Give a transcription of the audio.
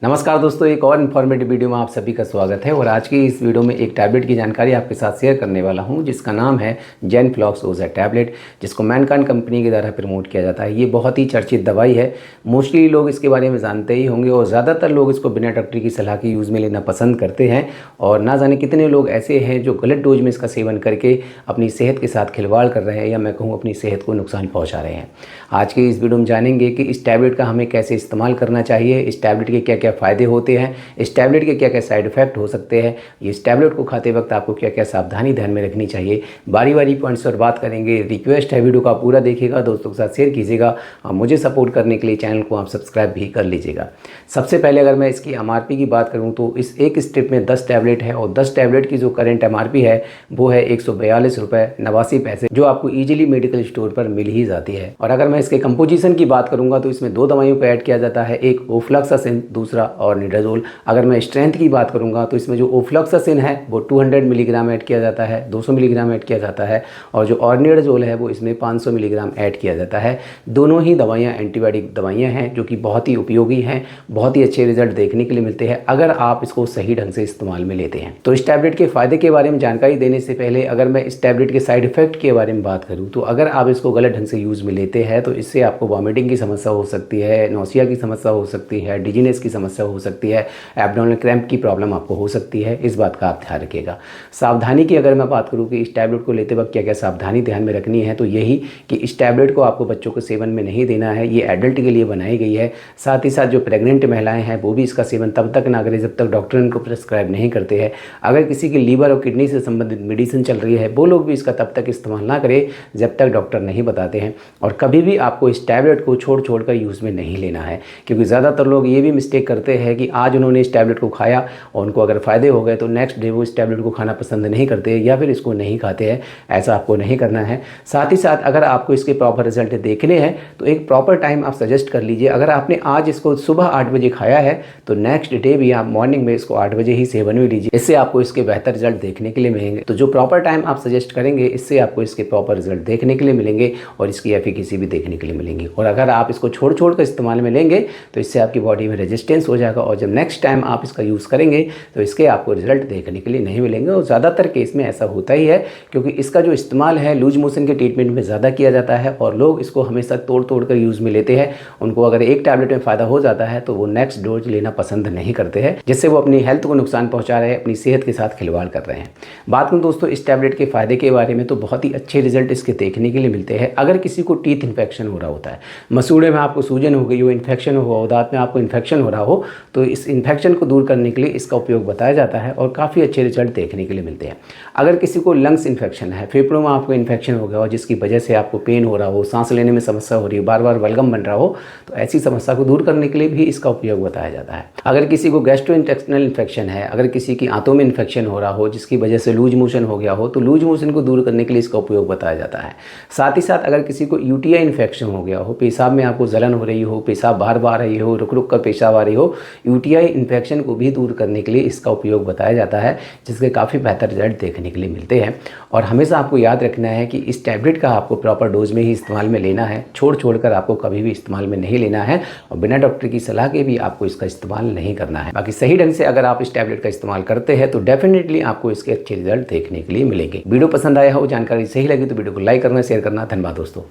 नमस्कार दोस्तों, एक और इन्फॉर्मेटिव वीडियो में आप सभी का स्वागत है। और आज की इस वीडियो में एक टैबलेट की जानकारी आपके साथ शेयर करने वाला हूं, जिसका नाम है जेनफ्लॉक्स ओज़ा टैबलेट, जिसको मैनकाइंड कंपनी के द्वारा प्रमोट किया जाता है। ये बहुत ही चर्चित दवाई है। मोस्टली लोग इसके बारे में जानते ही होंगे और ज़्यादातर लोग इसको बिना डॉक्टर की सलाह के यूज़ में लेना पसंद करते हैं। और ना जाने कितने लोग ऐसे हैं जो गलत डोज में इसका सेवन करके अपनी सेहत के साथ खिलवाड़ कर रहे हैं, या मैं कहूँ अपनी सेहत को नुकसान पहुँचा रहे हैं। आज की इस वीडियो में जानेंगे कि इस टैबलेट का हमें कैसे इस्तेमाल करना चाहिए, इस टैबलेट के क्या क्या फ़ायदे होते हैं, इस टैबलेट के क्या क्या साइड इफ़ेक्ट हो सकते हैं, इस टैबलेट को खाते वक्त आपको क्या क्या सावधानी ध्यान में रखनी चाहिए। बारी बारी पॉइंट्स पर बात करेंगे। रिक्वेस्ट है वीडियो को आप पूरा देखिएगा, दोस्तों के साथ शेयर कीजिएगा और मुझे सपोर्ट करने के लिए चैनल को आप सब्सक्राइब भी कर लीजिएगा। सबसे पहले अगर मैं इसकी एमआरपी की बात करूँ तो इस एक स्ट्रिप में 10 टैबलेट है और 10 टैबलेट की जो करेंट एमआरपी है वो है 142 रुपये 89 पैसे, जो आपको ईजिली मेडिकल स्टोर पर मिल ही जाती है। और अगर मैं इसके कंपोजिशन की बात करूँगा तो इसमें 2 दवाइयों को ऐड किया जाता है, एक ओफ्लॉक्सासिन, दूसरा ऑर्निडाज़ोल। अगर मैं स्ट्रेंथ की बात करूंगा तो इसमें जो ओफ्लॉक्सासिन है वो 200 मिलीग्राम ऐड किया जाता है, 200 मिलीग्राम ऐड किया जाता है, और जो ऑर्निडाज़ोल है वो इसमें 500 मिलीग्राम ऐड किया जाता है। दोनों ही दवाइयाँ एंटीबायोटिक दवाइयाँ हैं जो कि बहुत ही उपयोगी हैं, बहुत ही अच्छे रिजल्ट देखने के लिए मिलते हैं अगर आप इसको सही ढंग से इस्तेमाल में लेते हैं। तो इस टैबलेट के फ़ायदे के बारे में जानकारी देने से पहले अगर मैं इस टैबलेट के साइड इफ़ेक्ट के बारे में बात करूँ तो अगर आप इसको गलत ढंग से यूज़ में लेते हैं तो इससे आपको वॉमिटिंग की समस्या हो सकती है, नौसिया की समस्या हो सकती है, डिजीनेस की समस्या हो सकती है, एब्डोमिनल क्रैम्प की प्रॉब्लम आपको हो सकती है। इस बात का आप ध्यान रखिएगा। सावधानी की अगर मैं बात करूं कि इस टैबलेट को लेते वक्त क्या क्या सावधानी ध्यान में रखनी है तो यही कि इस टैबलेट को आपको बच्चों को सेवन में नहीं देना है, ये एडल्ट के लिए बनाई गई है। साथ ही साथ जो प्रेग्नेंट महिलाएं हैं वो भी इसका सेवन तब तक ना करें जब तक डॉक्टर इनको प्रिस्क्राइब नहीं करते हैं। अगर किसी की लीवर और किडनी से संबंधित मेडिसिन चल रही है वो लोग भी इसका तब तक इस्तेमाल ना करें जब तक डॉक्टर नहीं बताते हैं। और कभी भी आपको इस टैबलेट को छोड़ कर यूज़ में नहीं लेना है, क्योंकि ज़्यादातर लोग ये भी मिस्टेक करते हैं कि आज उन्होंने इस टैबलेट को खाया और उनको अगर फ़ायदे हो गए तो नेक्स्ट डे वो इस टैबलेट को खाना पसंद नहीं करते या फिर इसको नहीं खाते हैं। ऐसा आपको नहीं करना है। साथ ही साथ अगर आपको इसके प्रॉपर रिजल्ट देखने हैं तो एक प्रॉपर टाइम आप सजेस्ट कर लीजिए। अगर आपने आज इसको सुबह 8 बजे खाया है तो नेक्स्ट डे भी आप मॉर्निंग में इसको 8 बजे ही सेवन में लीजिए। इससे आपको इसके बेहतर रिजल्ट देखने के लिए मिलेंगे। तो जो प्रॉपर टाइम आप सजेस्ट करेंगे इससे आपको इसके प्रॉपर रिजल्ट देखने के लिए मिलेंगे और इसकी एफिकेसी भी देखने के लिए मिलेंगी। और अगर आप इसको छोड़ कर इस्तेमाल में लेंगे तो इससे आपकी बॉडी में रेजिस्टेंस हो जाएगा और जब नेक्स्ट टाइम आप इसका यूज़ करेंगे तो इसके आपको रिजल्ट देखने के लिए नहीं मिलेंगे। और ज़्यादातर केस में ऐसा होता ही है, क्योंकि इसका जो इस्तेमाल है लूज मोशन के ट्रीटमेंट में ज़्यादा किया जाता है और लोग इसको हमेशा तोड़ कर यूज़ में लेते हैं। उनको अगर एक टैबलेट में फ़ायदा हो जाता है तो वो नेक्स्ट डोज लेना पसंद नहीं करते हैं, जिससे वो अपनी हेल्थ को नुकसान पहुँचा रहे हैं, अपनी सेहत के साथ खिलवाड़ कर रहे हैं। बात करूँ दोस्तों इस टैबलेट के फ़ायदे के बारे में तो बहुत ही अच्छे रिजल्ट इसके देखने के लिए मिलते हैं। अगर किसी को टीथ इन्फेक्शन हो रहा होता है, मसूड़े में आपको सूजन हो गई हो, इन्फेक्शन हो, दांत में आपको इन्फेक्शन हो रहा हो, तो इस इन्फेक्शन को दूर करने के लिए इसका उपयोग बताया जाता है और काफ़ी अच्छे रिजल्ट देखने के लिए मिलते हैं। अगर किसी को लंग्स इन्फेक्शन है, फेफड़ों में आपको इन्फेक्शन हो गया हो जिसकी वजह से आपको पेन हो रहा हो, सांस लेने में समस्या हो रही है, बार बार बलगम बन रहा हो, तो ऐसी समस्या को दूर करने के लिए भी इसका उपयोग बताया जाता है। अगर किसी को गैस्ट्रोइंटेस्टाइनल इन्फेक्शन है, अगर किसी की आंतों में इन्फेक्शन हो रहा हो जिसकी वजह से लूज मोशन हो गया हो, तो लूज मोशन को दूर करने के लिए इसका उपयोग बताया जाता है। साथ ही साथ अगर किसी को यूटीआई इन्फेक्शन हो गया हो, पेशाब में आपको जलन हो रही हो, पेशाब बार बार आ रही हो, रुक कर पेशाब आ रही हो, यूटीआई इन्फेक्शन को भी दूर करने के लिए इसका उपयोग बताया जाता है, जिसके काफ़ी बेहतर रिजल्ट देखने के लिए मिलते हैं। और हमेशा आपको याद रखना है कि इस टैबलेट का आपको प्रॉपर डोज में ही इस्तेमाल में लेना है, छोड़ कर आपको कभी भी इस्तेमाल में नहीं लेना है और बिना डॉक्टर की सलाह के भी आपको इसका इस्तेमाल नहीं करना है। बाकी सही ढंग से अगर आप इस टैबलेट का इस्तेमाल करते हैं तो डेफिनेटली आपको इसके अच्छे रिजल्ट देखने के लिए मिलेंगे। वीडियो पसंद आया हो, जानकारी सही लगी तो वीडियो को लाइक करना, शेयर करना। धन्यवाद दोस्तों।